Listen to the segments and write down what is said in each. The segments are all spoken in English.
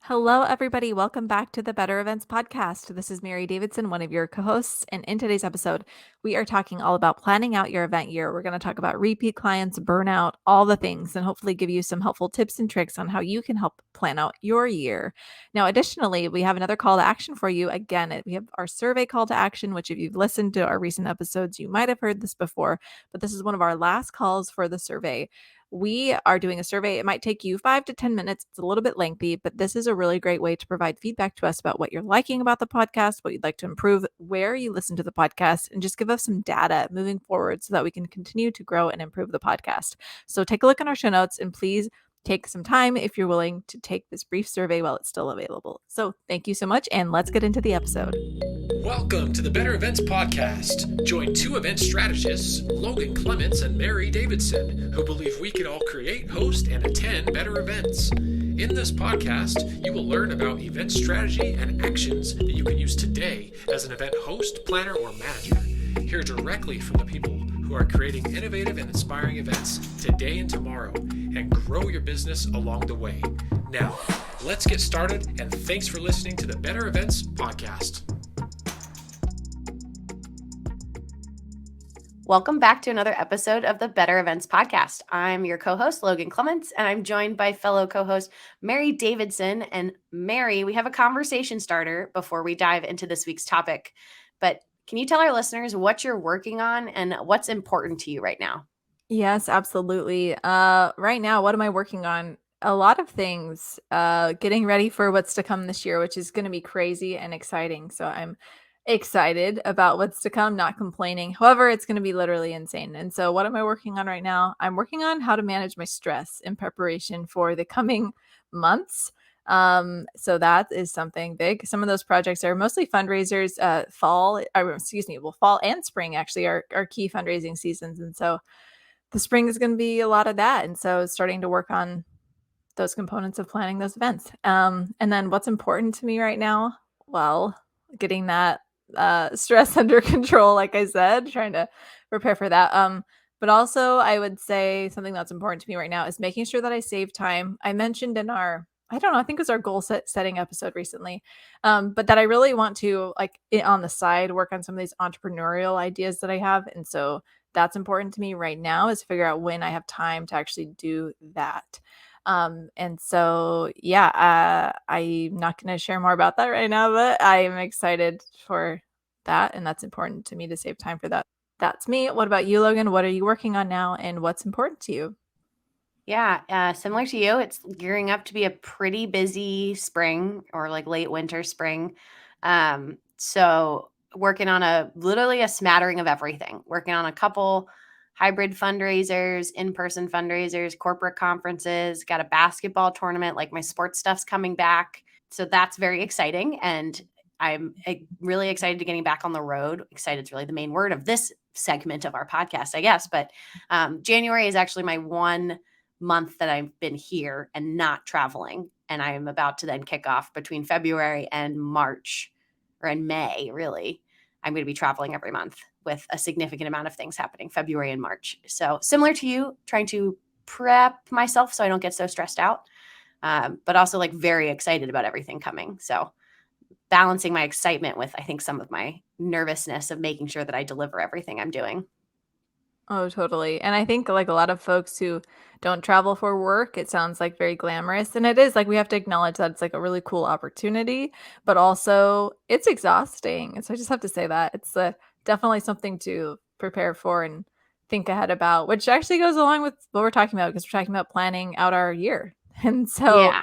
Hello, everybody. Welcome back to the Better Events Podcast. This is Mary Davidson, one of your co hosts. And in today's episode, we are talking all about planning out your event year. We're going to talk about repeat clients, burnout, all the things, and hopefully give you some helpful tips and tricks on how you can help plan out your year. Now, additionally, we have another call to action for you. Again, we have our survey call to action, which, if you've listened to our recent episodes, you might have heard this before, but this is one of our last calls for the survey. We are doing a survey. It might take you 5 to 10 minutes. It's a little bit lengthy, but this is a really great way to provide feedback to us about what you're liking about the podcast, what you'd like to improve, where you listen to the podcast, and just give us some data moving forward so that we can continue to grow and improve the podcast. So take a look in our show notes and please take some time if you're willing to take this brief survey while it's still available. So thank you so much, and let's get into the episode. Welcome to the Better Events Podcast. Join two event strategists, Logan Clements and Mary Davidson, who believe we can all create, host, and attend better events. In this podcast, you will learn about event strategy and actions that you can use today as an event host, planner, or manager. Hear directly from the people who are creating innovative and inspiring events today and tomorrow, and grow your business along the way. Now, let's get started, and thanks for listening to the Better Events Podcast. Welcome back to another episode of the Better Events Podcast. I'm your co-host, Logan Clements, and I'm joined by fellow co-host Mary Davidson. And Mary, we have a conversation starter before we dive into this week's topic. But can you tell our listeners what you're working on and what's important to you right now? Yes, absolutely. Right now, what am I working on? A lot of things. Getting ready for what's to come this year, which is going to be crazy and exciting. So I'm excited about what's to come, not complaining. However, it's going to be literally insane. And so what am I working on right now? I'm working on how to manage my stress in preparation for the coming months. So that is something big. Some of those projects are mostly fundraisers. Fall and spring actually are key fundraising seasons. And so the spring is going to be a lot of that. And so starting to work on those components of planning those events. And then what's important to me right now? Well, getting that stress under control, like I said, trying to prepare for that. But also I would say something that's important to me right now is making sure that I save time. I mentioned in I don't know, I think it was our goal setting episode recently, but that I really want to, like, on the side, work on some of these entrepreneurial ideas that I have. And so that's important to me right now, is figure out when I have time to actually do that. And so, I'm not going to share more about that right now, but I am excited for that. And that's important to me to save time for that. That's me. What about you, Logan? What are you working on now and what's important to you? Yeah, similar to you, it's gearing up to be a pretty busy spring or like late winter spring. So working on literally a smattering of everything, working on a couple hybrid fundraisers, in-person fundraisers, corporate conferences, got a basketball tournament, like my sports stuff's coming back. So that's very exciting. And I'm really excited to getting back on the road. Excited is really the main word of this segment of our podcast, I guess. But January is actually my one month that I've been here and not traveling. And I am about to then kick off between February and March, or in May, really. I'm going to be traveling every month with a significant amount of things happening February and March. So similar to you, trying to prep myself so I don't get so stressed out, but also like very excited about everything coming. So balancing my excitement with, I think, some of my nervousness of making sure that I deliver everything I'm doing. Oh, totally. And I think, like, a lot of folks who don't travel for work, it sounds like very glamorous. And it is, like, we have to acknowledge that it's like a really cool opportunity, but also it's exhausting. And so I just have to say that it's definitely something to prepare for and think ahead about, which actually goes along with what we're talking about, because we're talking about planning out our year. And so Yeah.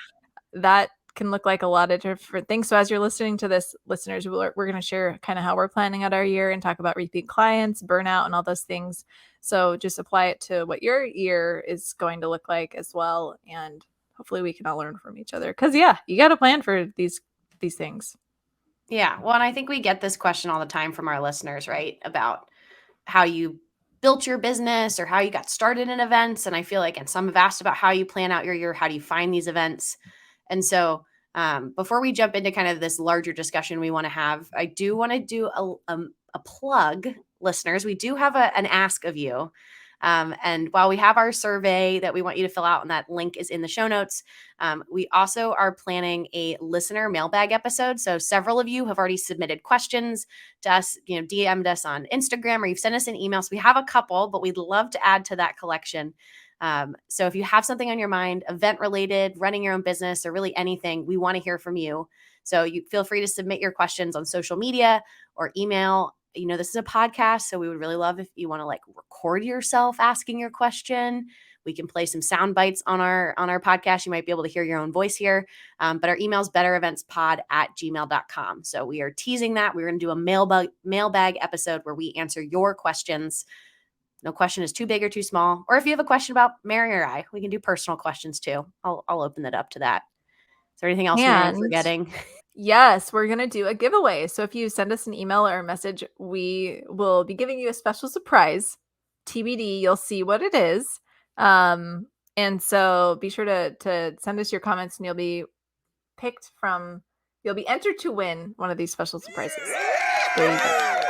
that can look like a lot of different things. So as you're listening to this, listeners, we're going to share kind of how we're planning out our year and talk about repeat clients, burnout, and all those things. So just apply it to what your year is going to look like as well. And hopefully we can all learn from each other. Because, yeah, you got to plan for these things. Yeah. Well, and I think we get this question all the time from our listeners, right? About how you built your business or how you got started in events. And I feel like, and some have asked about how you plan out your year, how do you find these events? And so before we jump into kind of this larger discussion we want to have, I do want to do a plug, listeners. We do have an ask of you. And while we have our survey that we want you to fill out, and that link is in the show notes, we also are planning a listener mailbag episode. So several of you have already submitted questions to us, DM'd us on Instagram, or you've sent us an email. So we have a couple, but we'd love to add to that collection. So if you have something on your mind, event related, running your own business, or really anything, we want to hear from you. So you feel free to submit your questions on social media or email. This is a podcast, so we would really love if you want to record yourself asking your question. We can play some sound bites on our podcast. You might be able to hear your own voice here. But our email is bettereventspod@gmail.com. So we are teasing that. We're going to do a mailbag episode where we answer your questions. No question is too big or too small. Or if you have a question about Mary or I, we can do personal questions too. I'll open it up to that. Is there anything else, Mary, I'm forgetting? Yes, we're going to do a giveaway. So if you send us an email or a message, we will be giving you a special surprise. TBD, you'll see what it is. And so be sure to send us your comments, and you'll be entered to win one of these special surprises. There you go.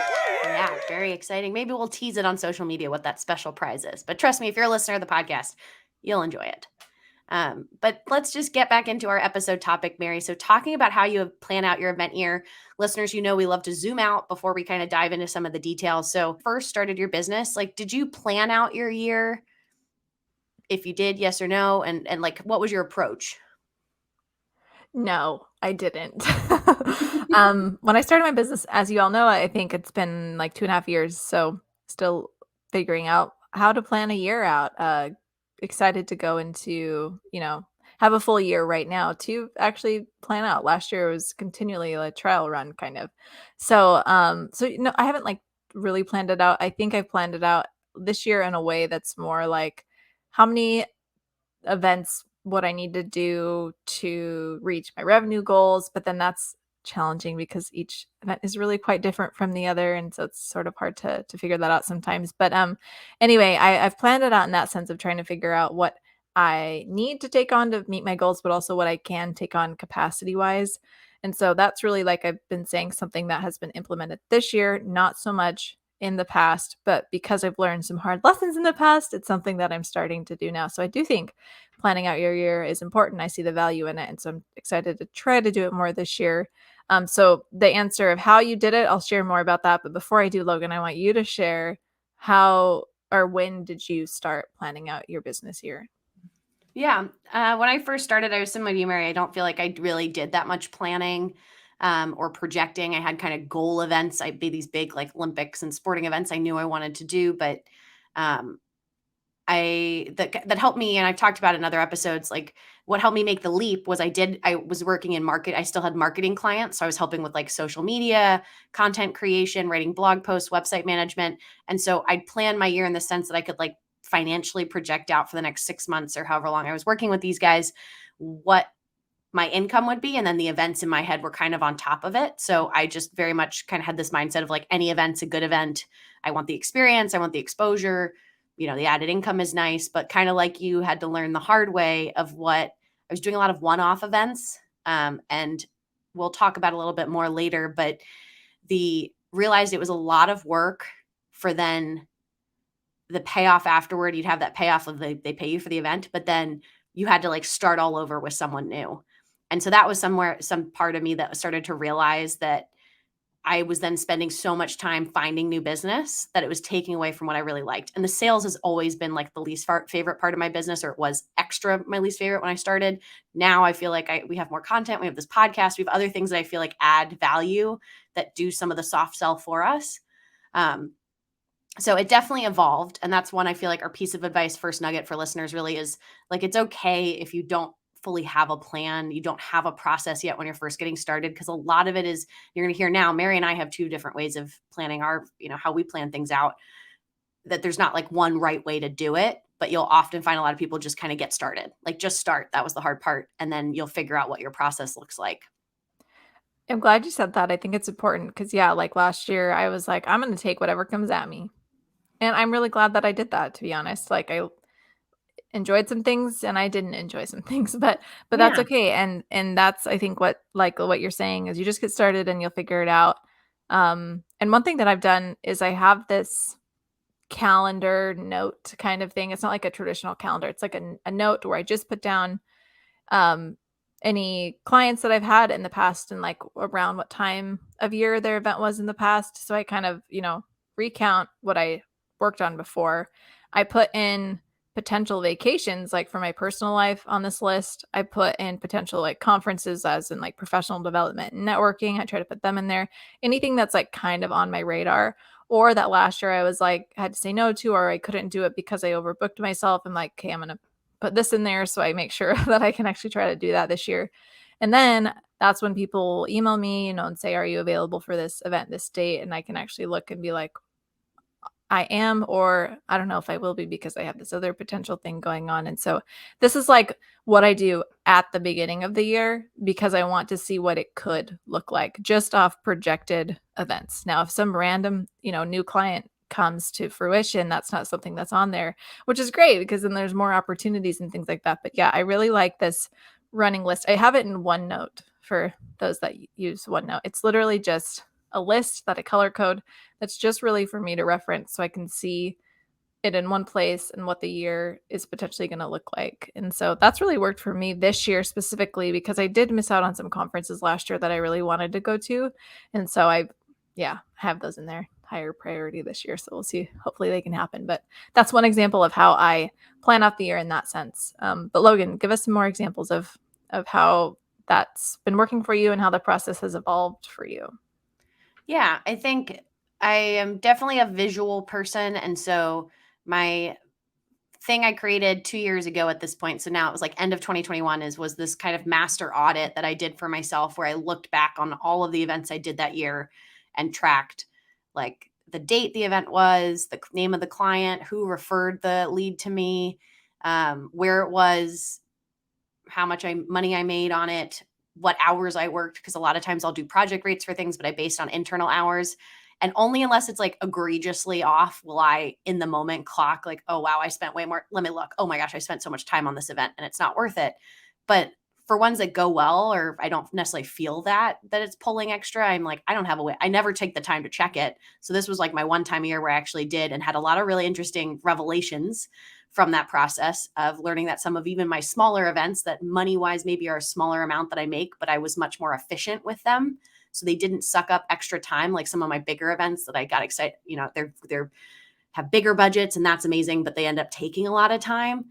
Yeah, very exciting. Maybe we'll tease it on social media what that special prize is. But trust me, if you're a listener of the podcast, you'll enjoy it. But let's just get back into our episode topic, Mary. So talking about how you plan out your event year, listeners, we love to zoom out before we kind of dive into some of the details. So first started your business, did you plan out your year? If you did, yes or no? And what was your approach? No, I didn't. When I started my business, as you all know, I think it's been 2.5 years. So still figuring out how to plan a year out. Excited to go into, have a full year right now to actually plan out. Last year was continually a trial run kind of. So, I haven't really planned it out. I think I've planned it out this year in a way that's more like how many events what I need to do to reach my revenue goals, but then that's challenging because each event is really quite different from the other, and so it's sort of hard to figure that out sometimes. But anyway, I've planned it out in that sense of trying to figure out what I need to take on to meet my goals, but also what I can take on capacity wise. And so that's really, like I've been saying, something that has been implemented this year, not so much in the past, but because I've learned some hard lessons in the past, it's something that I'm starting to do now. So I do think planning out your year is important. I see the value in it. And so I'm excited to try to do it more this year. So the answer of how you did it, I'll share more about that. But before I do, Logan, I want you to share how or when did you start planning out your business year? Yeah. When I first started, I was similar to you, Mary. I don't feel like I really did that much planning or projecting. I had kind of goal events. I'd be these big Olympics and sporting events I knew I wanted to do, but um, that helped me, and I've talked about it in other episodes, what helped me make the leap was I was working in market. I still had marketing clients. So I was helping with social media, content creation, writing blog posts, website management. And so I'd plan my year in the sense that I could financially project out for the next 6 months or however long I was working with these guys, what my income would be. And then the events in my head were kind of on top of it. So I just very much kind of had this mindset of any event's a good event. I want the experience. I want the exposure. The added income is nice, but kind of like you had to learn the hard way of what I was doing, a lot of one-off events. And we'll talk about a little bit more later, but realized it was a lot of work for then the payoff afterward. You'd have that payoff of they pay you for the event, but then you had to start all over with someone new. And so that was some part of me that started to realize that I was then spending so much time finding new business that it was taking away from what I really liked. And the sales has always been the least favorite part of my business, or it was my least favorite when I started. Now I feel like we have more content. We have this podcast. We have other things that I feel add value that do some of the soft sell for us. So it definitely evolved. And that's one I feel our piece of advice, first nugget for listeners really is it's okay if you don't fully have a plan, you don't have a process yet when you're first getting started, because a lot of it is, you're going to hear now, Mary and I have two different ways of planning our, how we plan things out, that there's not one right way to do it, but you'll often find a lot of people just kind of get started, just start. That was the hard part. And then you'll figure out what your process looks like. I'm glad you said that. I think it's important because, yeah, last year I was I'm going to take whatever comes at me. And I'm really glad that I did that, to be honest. I enjoyed some things and I didn't enjoy some things, but that's okay. And that's, I think, what you're saying is you just get started and you'll figure it out. And one thing that I've done is I have this calendar note kind of thing. It's not like a traditional calendar. It's like a note where I just put down um, any clients that I've had in the past and like around what time of year their event was in the past. So I kind of, recount what I worked on before. I put in potential vacations like for my personal life on this list. I put in potential like conferences as in like professional development and networking. I try to put them in there. Anything that's like kind of on my radar, or that last year I was like had to say no to, or I couldn't do it because I overbooked myself. I'm like, okay, I'm gonna put this in there so I make sure that I can actually try to do that this year. And then that's when people email me, and say, are you available for this event, this date? And I can actually look and be like, I am, or I don't know if I will be because I have this other potential thing going on. And so this is like what I do at the beginning of the year because I want to see what it could look like just off projected events. Now, if some random, new client comes to fruition, that's not something that's on there, which is great because then there's more opportunities and things like that. But yeah, I really like this running list. I have it in OneNote for those that use OneNote. It's literally just a list that I color code that's just really for me to reference so I can see it in one place and what the year is potentially going to look like. And so that's really worked for me this year specifically because I did miss out on some conferences last year that I really wanted to go to. And so I have those in there, higher priority this year. So we'll see. Hopefully they can happen. But that's one example of how I plan out the year in that sense. But Logan, give us some more examples of how that's been working for you and how the process has evolved for you. Yeah, I think I am definitely a visual person. And so my thing I created 2 years ago at this point, so now it was like end of 2021, was this kind of master audit that I did for myself where I looked back on all of the events I did that year and tracked like the date the event was, the name of the client, who referred the lead to me, where it was, how much money I made on it, what hours I worked, because a lot of times I'll do project rates for things, but I based on internal hours. And only unless it's like egregiously off will I in the moment clock like, oh, wow, I spent way more. Let me look. Oh my gosh, I spent so much time on this event and it's not worth it. But for ones that go well, or I don't necessarily feel that it's pulling extra, I'm like, I don't have a way. I never take the time to check it. So this was like my one time a year where I actually did and had a lot of really interesting revelations from that process of learning that some of even my smaller events that money wise maybe are a smaller amount that I make, but I was much more efficient with them. So they didn't suck up extra time like some of my bigger events that I got excited, they're have bigger budgets and that's amazing, but they end up taking a lot of time.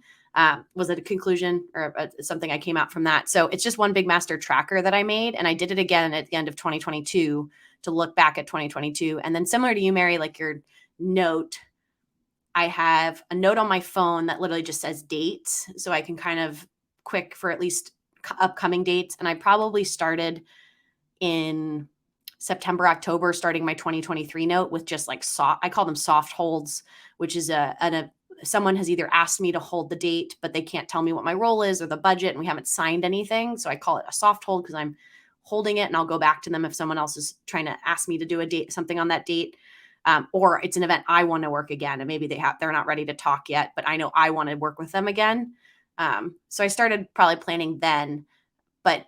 Was it a conclusion or something I came out from that? So it's just one big master tracker that I made. And I did it again at the end of 2022 to look back at 2022. And then similar to you, Mary, like your note, I have a note on my phone that literally just says dates. So I can kind of quick for at least upcoming dates. And I probably started in September, October, starting my 2023 note with just like I call them soft holds, which is someone has either asked me to hold the date, but they can't tell me what my role is or the budget, and we haven't signed anything. So I call it a soft hold because I'm holding it, and I'll go back to them if someone else is trying to ask me to do something on that date. Or it's an event I want to work again, and maybe they're not ready to talk yet, but I know I want to work with them again. So I started probably planning then, but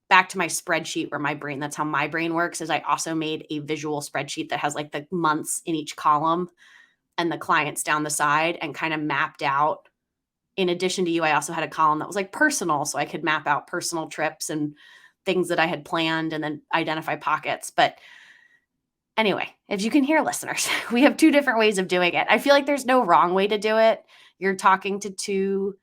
back to my spreadsheet where that's how my brain works, is I also made a visual spreadsheet that has like the months in each column and the clients down the side and kind of mapped out. In addition to you, I also had a column that was like personal. So I could map out personal trips and things that I had planned and then identify pockets. But anyway, if you can hear, listeners, we have two different ways of doing it. I feel like there's no wrong way to do it. You're talking to two.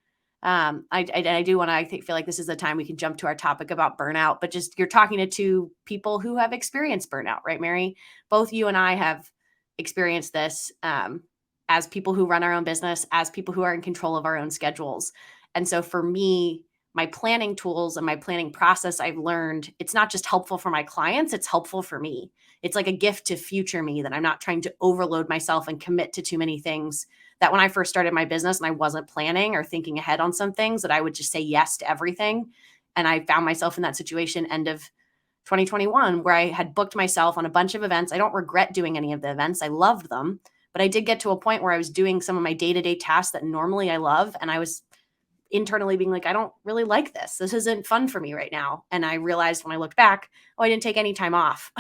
I do want to, feel like this is the time we can jump to our topic about burnout, but just you're talking to two people who have experienced burnout, right, Mary? Both you and I have experienced this as people who run our own business, as people who are in control of our own schedules. And so for me, my planning tools and my planning process, I've learned it's not just helpful for my clients, it's helpful for me. It's like a gift to future me that I'm not trying to overload myself and commit to too many things. That when I first started my business and I wasn't planning or thinking ahead on some things, that I would just say yes to everything. And I found myself in that situation end of 2021 where I had booked myself on a bunch of events. I don't regret doing any of the events. I loved them, but I did get to a point where I was doing some of my day-to-day tasks that normally I love. And I was internally being like, I don't really like this. This isn't fun for me right now. And I realized when I looked back, I didn't take any time off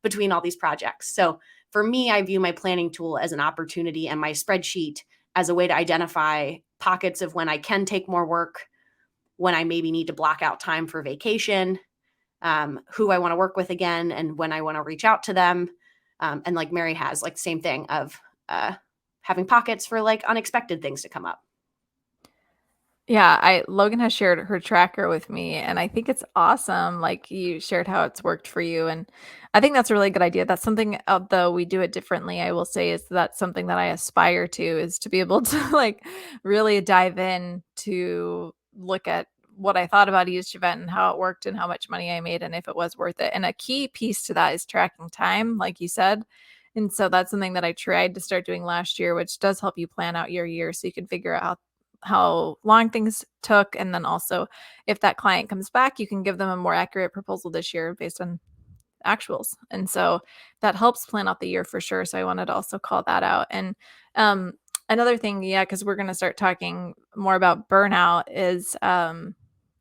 between all these projects. So for me, I view my planning tool as an opportunity and my spreadsheet as a way to identify pockets of when I can take more work, when I maybe need to block out time for vacation, who I want to work with again, and when I want to reach out to them. And like Mary has, like, same thing of having pockets for like unexpected things to come up. Yeah, I Logan has shared her tracker with me, and I think it's awesome. Like you shared how it's worked for you, and I think that's a really good idea. That's something, although we do it differently, I will say is that's something that I aspire to, is to be able to like really dive in to look at what I thought about each event and how it worked and how much money I made and if it was worth it. And a key piece to that is tracking time, like you said. And so that's something that I tried to start doing last year, which does help you plan out your year so you can figure out how long things took. And then also, if that client comes back, you can give them a more accurate proposal this year based on actuals. And so that helps plan out the year for sure. So I wanted to also call that out. And another thing, yeah, because we're going to start talking more about burnout, is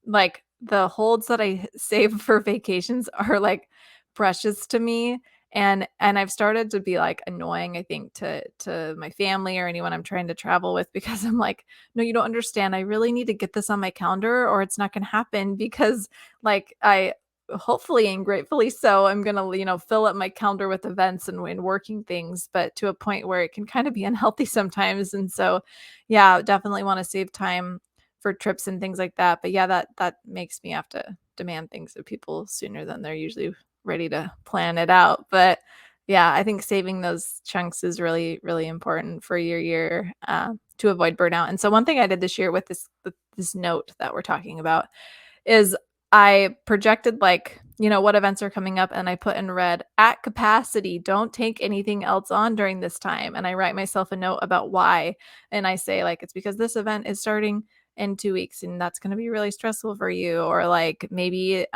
like the holds that I save for vacations are like precious to me. And I've started to be like annoying, I think, to my family or anyone I'm trying to travel with, because I'm like, no, you don't understand. I really need to get this on my calendar or it's not going to happen, because like I hopefully and gratefully so, I'm going to, fill up my calendar with events and working things, but to a point where it can kind of be unhealthy sometimes. And so, yeah, definitely want to save time for trips and things like that. But yeah, that makes me have to demand things of people sooner than they're usually ready to plan it out. But yeah, I think saving those chunks is really, really important for your year, to avoid burnout. And so one thing I did this year with this note that we're talking about is I projected like, what events are coming up, and I put in red, at capacity, don't take anything else on during this time. And I write myself a note about why. And I say like, it's because this event is starting in 2 weeks and that's going to be really stressful for you, or like maybe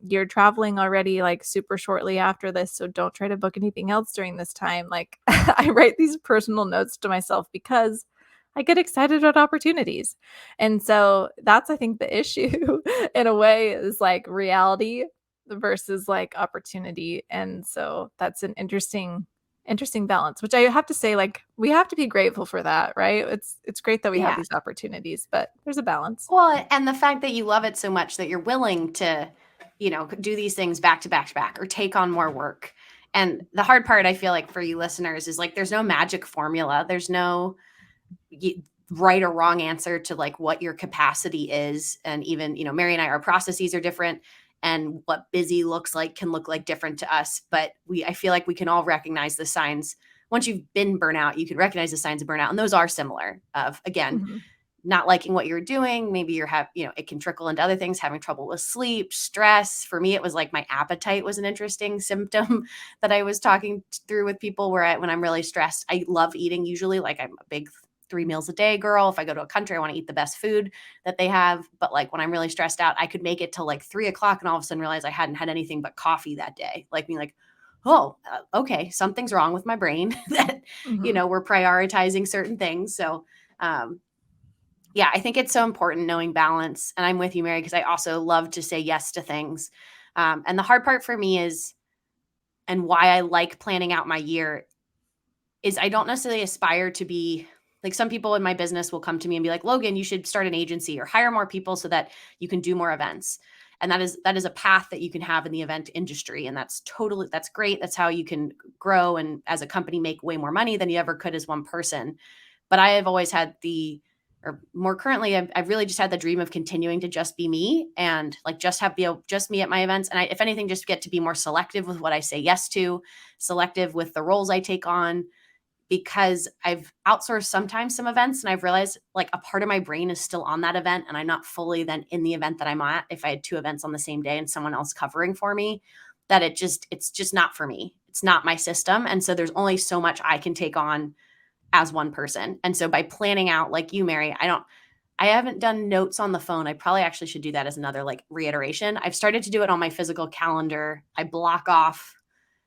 you're traveling already like super shortly after this, so don't try to book anything else during this time. Like I write these personal notes to myself because I get excited about opportunities. And so that's, I think, the issue in a way, is like reality versus like opportunity. And so that's an interesting balance, which I have to say, like, we have to be grateful for that, right? It's great that we have Yeah. these opportunities, but there's a balance. Well, and the fact that you love it so much that you're willing to, do these things back to back to back or take on more work. And the hard part, I feel like, for you listeners is like there's no magic formula. There's no right or wrong answer to like what your capacity is. And even, Mary and I, our processes are different, and what busy looks like can look like different to us. But I feel like we can all recognize the signs. Once you've been burnout, you can recognize the signs of burnout. And those are similar of, again, Mhm. not liking what you're doing. Maybe it can trickle into other things, having trouble with sleep, stress. For me, it was like my appetite was an interesting symptom that I was talking through with people, where when I'm really stressed, I love eating usually. Like, I'm a big 3 meals a day girl. If I go to a country, I want to eat the best food that they have. But like when I'm really stressed out, I could make it till like 3 o'clock and all of a sudden realize I hadn't had anything but coffee that day. Like being like, oh, okay, something's wrong with my brain that, Mhm. we're prioritizing certain things. So, yeah, I think it's so important knowing balance. And I'm with you, Mary, because I also love to say yes to things. And the hard part for me is, and why I like planning out my year, is I don't necessarily aspire to be like, some people in my business will come to me and be like, Logan, you should start an agency or hire more people so that you can do more events. And that is a path that you can have in the event industry. And that's great. That's how you can grow and as a company make way more money than you ever could as one person. But I have always had or more currently, I've really just had the dream of continuing to just be me and like just just me at my events. And if anything, just get to be more selective with what I say yes to, selective with the roles I take on, because I've outsourced sometimes some events and I've realized like a part of my brain is still on that event and I'm not fully then in the event that I'm at. If I had two events on the same day and someone else covering for me, that it's just not for me. It's not my system. And so there's only so much I can take on as one person. And so by planning out, like you, Mary, I haven't done notes on the phone. I probably actually should do that as another like reiteration. I've started to do it on my physical calendar. I block off.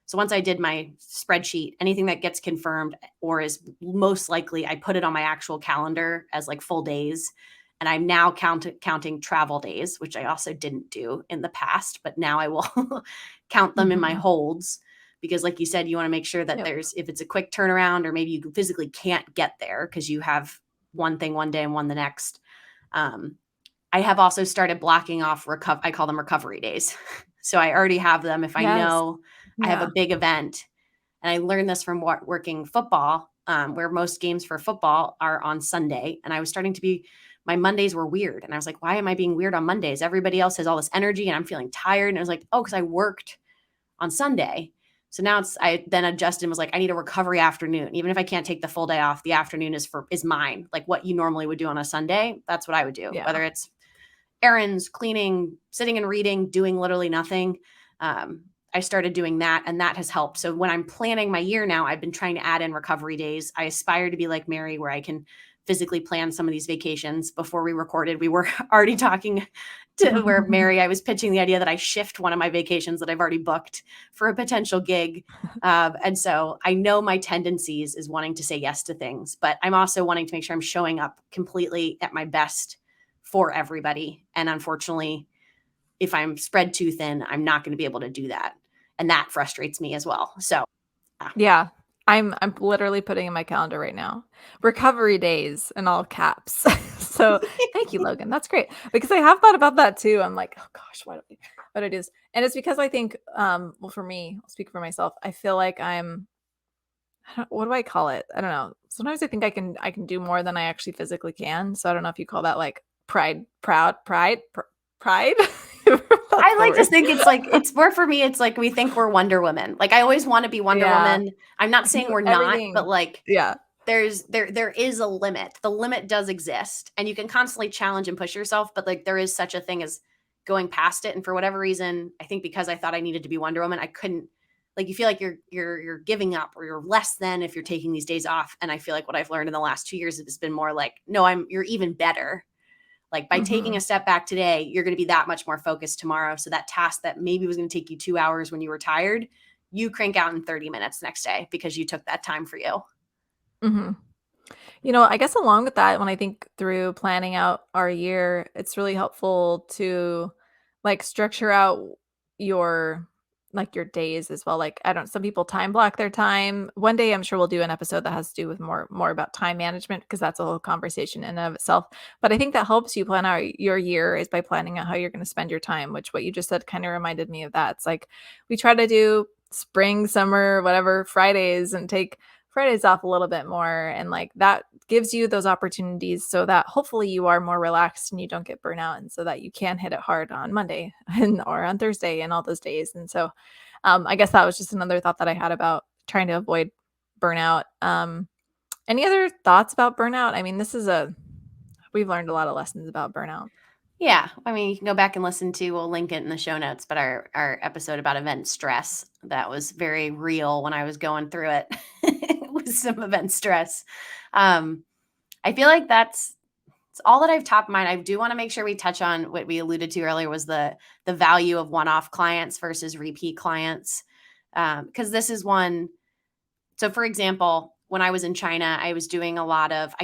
So once I did my spreadsheet, anything that gets confirmed or is most likely, I put it on my actual calendar as like full days. And I'm now counting travel days, which I also didn't do in the past, but now I will count them in my Mhm. holds, because like you said, you want to make sure that Yep. if it's a quick turnaround, or maybe you physically can't get there because you have one thing one day and one the next. I have also started blocking off I call them recovery days. So I already have them. If I Yes. know I have a Yeah. big event, and I learned this from working football, where most games for football are on Sunday. And I was starting to my Mondays were weird. And I was like, why am I being weird on Mondays? Everybody else has all this energy and I'm feeling tired. And I was like, oh, because I worked on Sunday. So now I then adjusted and was like, I need a recovery afternoon. Even if I can't take the full day off, the afternoon is mine. Like what you normally would do on a Sunday, that's what I would do. Yeah. Whether it's errands, cleaning, sitting and reading, doing literally nothing. I started doing that, and that has helped. So when I'm planning my year now, I've been trying to add in recovery days. I aspire to be like Mary, where I can physically plan some of these vacations. Before we recorded, we were already talking to where Mary, I was pitching the idea that I shift one of my vacations that I've already booked for a potential gig. And so I know my tendencies is wanting to say yes to things, but I'm also wanting to make sure I'm showing up completely at my best for everybody. And unfortunately, if I'm spread too thin, I'm not going to be able to do that. And that frustrates me as well. So, yeah. Yeah. I'm literally putting in my calendar right now. Recovery days in all caps. So thank you, Logan. That's great. Because I have thought about that too. I'm like, oh gosh, what it is. And it's because I think, well, for me, I'll speak for myself. I feel like what do I call it? I don't know. Sometimes I think I can do more than I actually physically can. So I don't know if you call that like pride. I That's the like to word. think it's more for me. It's like we think we're Wonder Woman. Like I always want to be Wonder Yeah. Woman. I'm not I can saying do we're not, but everything. like Yeah. there is a limit. The limit does exist, and you can constantly challenge and push yourself, but like there is such a thing as going past it. And for whatever reason, I think because I thought I needed to be Wonder Woman, I couldn't. Like you feel like you're giving up, or you're less than if you're taking these days off. And I feel like what I've learned in the last 2 years has been more like, no, you're even better. Like by taking Mhm. a step back today, you're going to be that much more focused tomorrow. So that task that maybe was going to take you 2 hours when you were tired, you crank out in 30 minutes next day because you took that time for you. Mhm. I guess along with that, when I think through planning out our year, it's really helpful to like structure out your your days as well. Like I don't some people time block their time. One day I'm sure we'll do an episode that has to do with more about time management because that's a whole conversation in and of itself. But I think that helps you plan out your year is by planning out how you're going to spend your time, which what you just said kind of reminded me of that. It's like we try to do spring, summer, whatever Fridays and take Fridays off a little bit more and like that gives you those opportunities so that hopefully you are more relaxed and you don't get burnout and so that you can hit it hard on Monday and or on Thursday and all those days. And so I guess that was just another thought that I had about trying to avoid burnout. Any other thoughts about burnout? I mean, we've learned a lot of lessons about burnout. Yeah. I mean, you can go back and listen to, we'll link it in the show notes, but our episode about event stress, that was very real when I was going through it with some event stress. I feel like it's all that I've top of mind. I do want to make sure we touch on what we alluded to earlier was the value of one-off clients versus repeat clients. Because this is one. So for example, when I was in China, I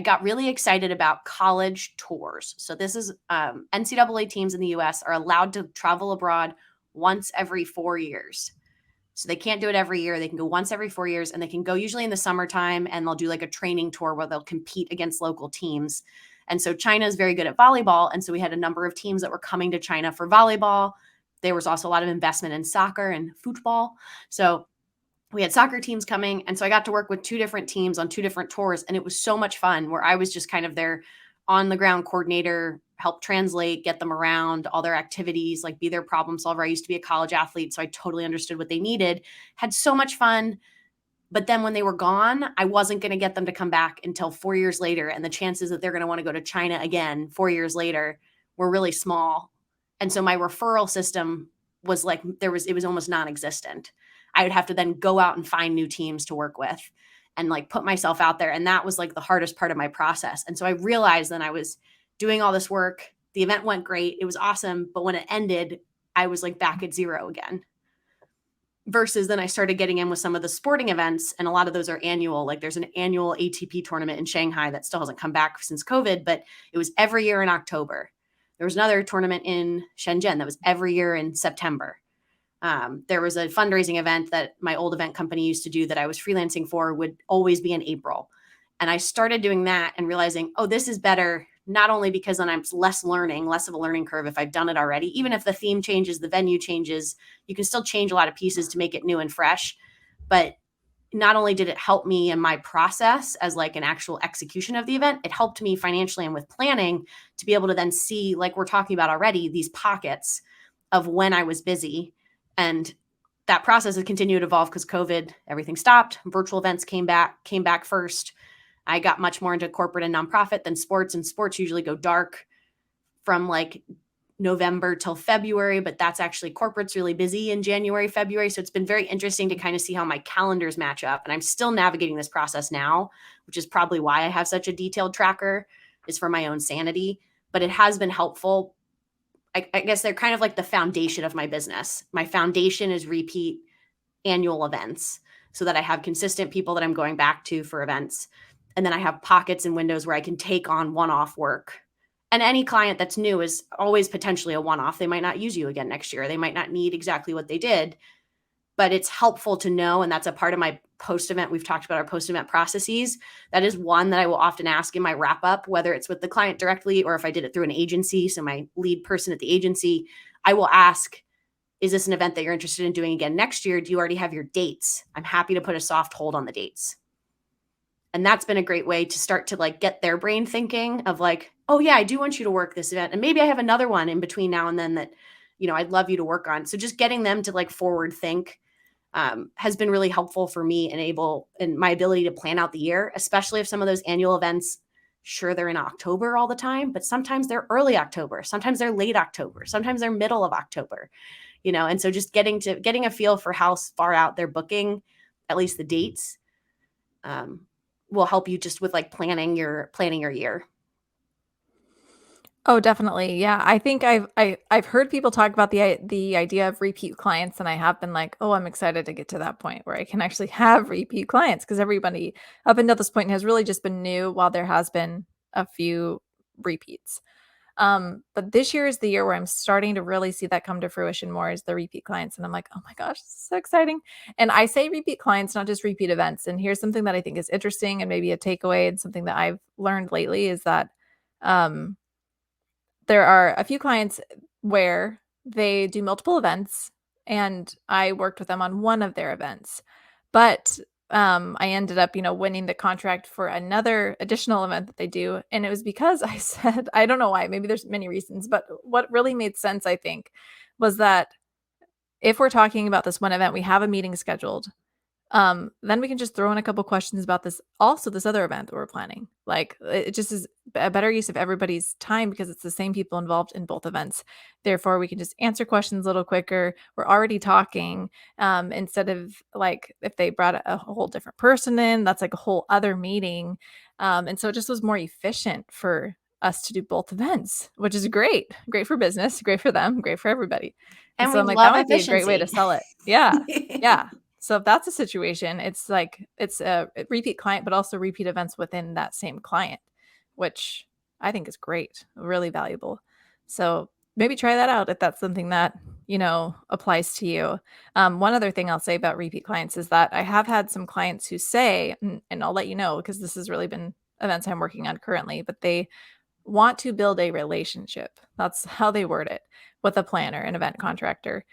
got really excited about college tours. So this is NCAA teams in the US are allowed to travel abroad once every 4 years. So they can't do it every year. They can go once every 4 years, and they can go usually in the summertime, and they'll do like a training tour where they'll compete against local teams. And so China is very good at volleyball. And so we had a number of teams that were coming to China for volleyball. There was also a lot of investment in soccer and football. So we had soccer teams coming. And so I got to work with two different teams on two different tours. And it was so much fun where I was just kind of their on the ground coordinator, help translate, get them around all their activities, like be their problem solver. I used to be a college athlete, so I totally understood what they needed, had so much fun. But then when they were gone, I wasn't going to get them to come back until 4 years later. And the chances that they're going to want to go to China again 4 years later were really small. And so my referral system was like, it was almost non-existent. I would have to then go out and find new teams to work with and like put myself out there. And that was like the hardest part of my process. And so I realized then I was doing all this work. The event went great. It was awesome. But when it ended, I was like back at zero again. Versus then I started getting in with some of the sporting events, and a lot of those are annual. Like there's an annual ATP tournament in Shanghai that still hasn't come back since COVID, but it was every year in October. There was another tournament in Shenzhen that was every year in September. There was a fundraising event that my old event company used to do that I was freelancing for, would always be in April. And I started doing that and realizing, oh, this is better, not only because then I'm less of a learning curve if I've done it already. Even if the theme changes, the venue changes, you can still change a lot of pieces to make it new and fresh. But not only did it help me in my process as like an actual execution of the event, it helped me financially and with planning to be able to then see, like we're talking about already, these pockets of when I was busy. And that process has continued to evolve because COVID, everything stopped. Virtual events came back first. I got much more into corporate and nonprofit than sports, and sports usually go dark from like November till February, but that's actually corporate's really busy in January, February. So it's been very interesting to kind of see how my calendars match up. And I'm still navigating this process now, which is probably why I have such a detailed tracker, is for my own sanity. But it has been helpful. I guess they're kind of like the foundation of my business. My foundation is repeat annual events so that I have consistent people that I'm going back to for events. And then I have pockets and windows where I can take on one-off work. And any client that's new is always potentially a one-off. They might not use you again next year. They might not need exactly what they did, but it's helpful to know. And that's a part of my post-event. We've talked about our post-event processes. That is one that I will often ask in my wrap-up, whether it's with the client directly or if I did it through an agency. So my lead person at the agency, I will ask, is this an event that you're interested in doing again next year? Do you already have your dates? I'm happy to put a soft hold on the dates. And that's been a great way to start to like get their brain thinking of like, oh yeah, I do want you to work this event. And maybe I have another one in between now and then that, I'd love you to work on. So just getting them to like forward think has been really helpful for me and my ability to plan out the year, especially if some of those annual events, sure, they're in October all the time, but sometimes they're early October, sometimes they're late October, sometimes they're middle of October, and so just getting a feel for how far out they're booking, at least the dates, will help you just with like planning your year. Oh, definitely. Yeah. I think I've heard people talk about the idea of repeat clients, and I have been like, oh, I'm excited to get to that point where I can actually have repeat clients, because everybody up until this point has really just been new, while there has been a few repeats. But this year is the year where I'm starting to really see that come to fruition more, is the repeat clients. And I'm like, oh my gosh, this is so exciting. And I say repeat clients, not just repeat events. And here's something that I think is interesting and maybe a takeaway, and something that I've learned lately, is that there are a few clients where they do multiple events, and I worked with them on one of their events. But I ended up, winning the contract for another additional event that they do. And it was because I said, I don't know why, maybe there's many reasons, but what really made sense, I think, was that if we're talking about this one event, we have a meeting scheduled. Then we can just throw in a couple questions about this other event that we're planning. Like, it just is a better use of everybody's time, because it's the same people involved in both events. Therefore, we can just answer questions a little quicker. We're already talking, instead of like if they brought a whole different person in, that's like a whole other meeting. And so it just was more efficient for us to do both events, which is great for business, great for them, great for everybody. And so we I'm like, that love might be a great way to efficiency. sell it. Yeah. Yeah. So if that's a situation, it's like it's a repeat client, but also repeat events within that same client, which I think is great, really valuable. So maybe try that out if that's something that, applies to you. One other thing I'll say about repeat clients is that I have had some clients who say, and I'll let you know, because this has really been events I'm working on currently, but they want to build a relationship. That's how they word it, with a planner, an event contractor.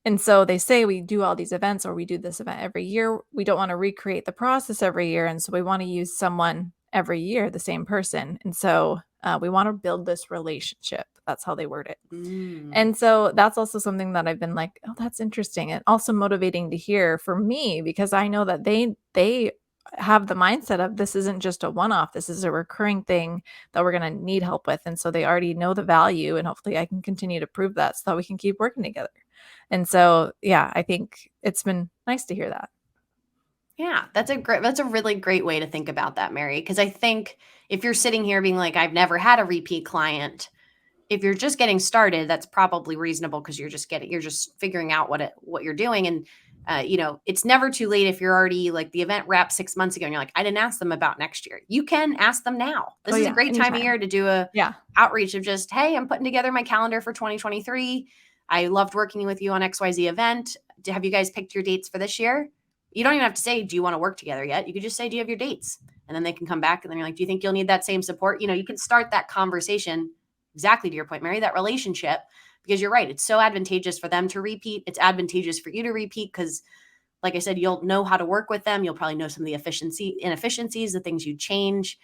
And so they say, we do all these events, or we do this event every year. We don't want to recreate the process every year. And so we want to use someone every year, the same person. And so we want to build this relationship. That's how they word it. And so that's also something that I've been like, oh, that's interesting. And also motivating to hear for me, because I know that they have the mindset of, this isn't just a one-off. This is a recurring thing that we're going to need help with. And so they already know the value, and hopefully I can continue to prove that so that we can keep working together. And so, yeah, I think it's been nice to hear that. Yeah, that's a really great way to think about that, Mary. Because I think if you're sitting here being like, I've never had a repeat client, if you're just getting started, that's probably reasonable, because you're just figuring out what you're doing. And it's never too late if you're already like, the event wrapped 6 months ago and you're like, I didn't ask them about next year. You can ask them now. This is a great time of year to do a outreach of just, hey, I'm putting together my calendar for 2023. I loved working with you on XYZ event. Have you guys picked your dates for this year? You don't even have to say, do you want to work together yet? You could just say, do you have your dates? And then they can come back and then you're like, do you think you'll need that same support? You can start that conversation, exactly to your point, Mary, that relationship, because you're right. It's so advantageous for them to repeat. It's advantageous for you to repeat because, like I said, you'll know how to work with them. You'll probably know some of the inefficiencies, the things you change.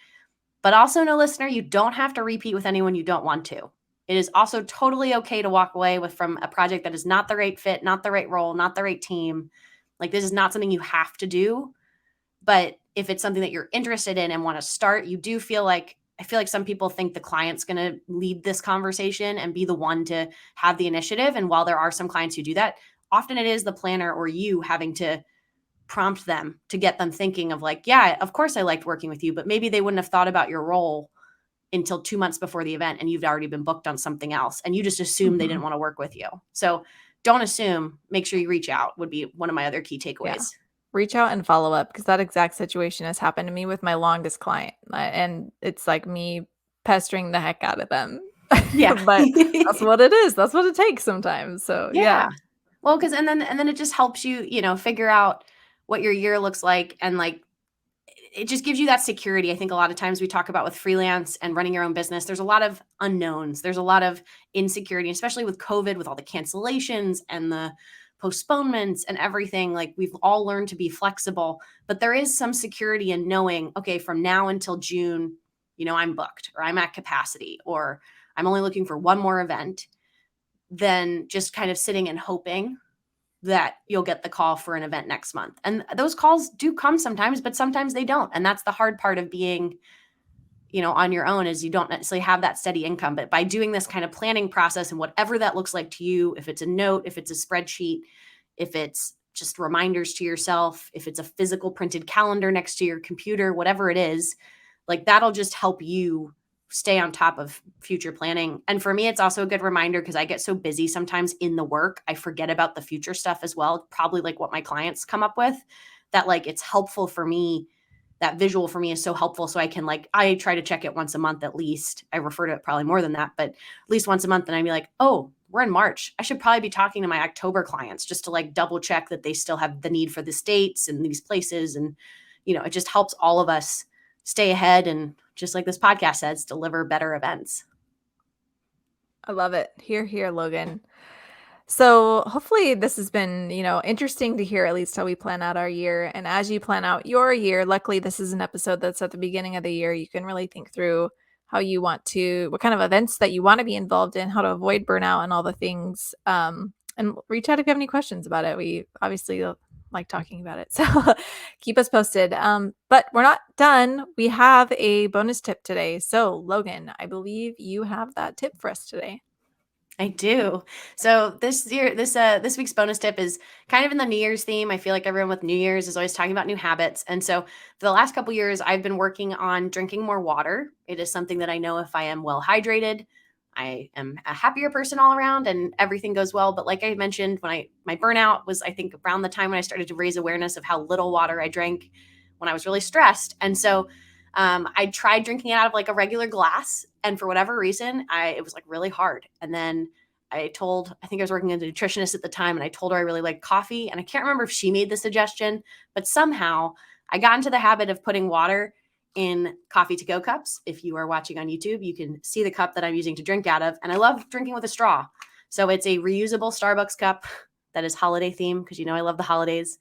But also know, listener, you don't have to repeat with anyone you don't want to. It is also totally okay to walk away from a project that is not the right fit, not the right role, not the right team. Like, this is not something you have to do. But if it's something that you're interested in and want to start, I feel like some people think the client's going to lead this conversation and be the one to have the initiative. And while there are some clients who do that, often it is the planner or you having to prompt them to get them thinking of like, yeah, of course I liked working with you, but maybe they wouldn't have thought about your role until 2 months before the event and you've already been booked on something else and you just assumed they didn't want to work with you. So don't assume, make sure you reach out would be one of my other key takeaways. Yeah. Reach out and follow up, because that exact situation has happened to me with my longest client. And it's like me pestering the heck out of them. Yeah. But that's what it is. That's what it takes sometimes. So yeah. Well, because and then it just helps you, figure out what your year looks like, and like it just gives you that security. I think a lot of times we talk about with freelance and running your own business, there's a lot of unknowns. There's a lot of insecurity, especially with COVID, with all the cancellations and the postponements and everything. Like, we've all learned to be flexible, but there is some security in knowing, okay, from now until June, I'm booked or I'm at capacity or I'm only looking for one more event, than just kind of sitting and hoping that you'll get the call for an event next month. And those calls do come sometimes, but sometimes they don't. And that's the hard part of being, on your own, is you don't necessarily have that steady income. But by doing this kind of planning process and whatever that looks like to you, if it's a note, if it's a spreadsheet, if it's just reminders to yourself, if it's a physical printed calendar next to your computer, whatever it is, like, that'll just help you stay on top of future planning. And for me, it's also a good reminder because I get so busy sometimes in the work, I forget about the future stuff as well. Probably like what my clients come up with, that like it's helpful for me. That visual for me is so helpful. So I try to check it once a month at least. I refer to it probably more than that, but at least once a month. And I'd be like, oh, we're in March. I should probably be talking to my October clients just to like double check that they still have the need for the dates and these places. And, it just helps all of us stay ahead and, just like this podcast says, deliver better events. I love it. Hear, hear, Logan. So hopefully this has been, interesting to hear at least how we plan out our year. And as you plan out your year, luckily this is an episode that's at the beginning of the year. You can really think through how you want to, what kind of events that you want to be involved in, how to avoid burnout and all the things. And reach out if you have any questions about it. We obviously like talking about it. So keep us posted. But we're not done. We have a bonus tip today. So Logan, I believe you have that tip for us today. I do. So this week's bonus tip is kind of in the New Year's theme. I feel like everyone with New Year's is always talking about new habits. And so for the last couple years, I've been working on drinking more water. It is something that I know if I am well hydrated, I am a happier person all around and everything goes well. But like I mentioned, my burnout was, I think, around the time when I started to raise awareness of how little water I drank when I was really stressed. And so I tried drinking it out of like a regular glass. And for whatever reason, it was like really hard. And then I think I was working as a nutritionist at the time, and I told her I really liked coffee. And I can't remember if she made the suggestion, but somehow I got into the habit of putting water in coffee to go cups. If you are watching on YouTube, you can see the cup that I'm using to drink out of. And I love drinking with a straw. So it's a reusable Starbucks cup that is holiday themed, because I love the holidays.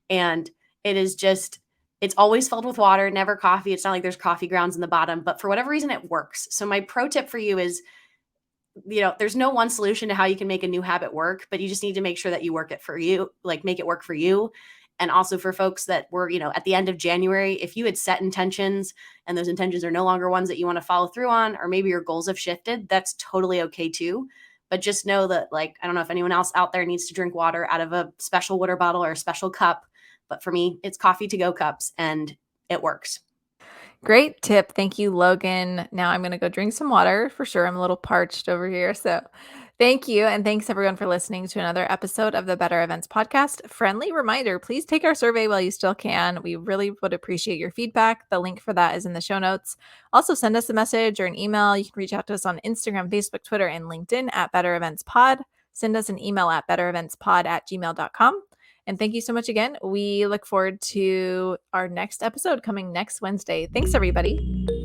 And it is just, it's always filled with water, never coffee. It's not like there's coffee grounds in the bottom, but for whatever reason, it works. So my pro tip for you is, there's no one solution to how you can make a new habit work, but you just need to make sure that you work it for you, like make it work for you. And also for folks that were, at the end of January, if you had set intentions and those intentions are no longer ones that you want to follow through on, or maybe your goals have shifted, that's totally okay too. But just know that, like, I don't know if anyone else out there needs to drink water out of a special water bottle or a special cup, but for me, it's coffee to go cups and it works. Great tip. Thank you, Logan. Now I'm going to go drink some water for sure. I'm a little parched over here. So thank you. And thanks everyone for listening to another episode of the Better Events podcast. Friendly reminder, please take our survey while you still can. We really would appreciate your feedback. The link for that is in the show notes. Also send us a message or an email. You can reach out to us on Instagram, Facebook, Twitter, and LinkedIn at Better Events Pod. send us an email at bettereventspod@gmail.com. And thank you so much again. We look forward to our next episode coming next Wednesday. Thanks, everybody.